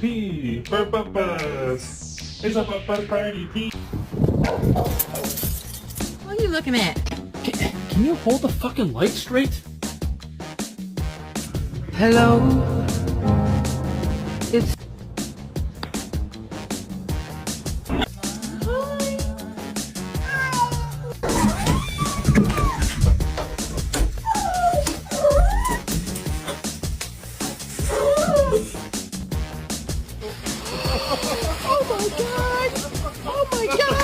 P for Bubba's. It's a Bubba's party, P. What are you looking at? Can you hold the fucking light straight? Hello? It's... Oh my god! Oh my god!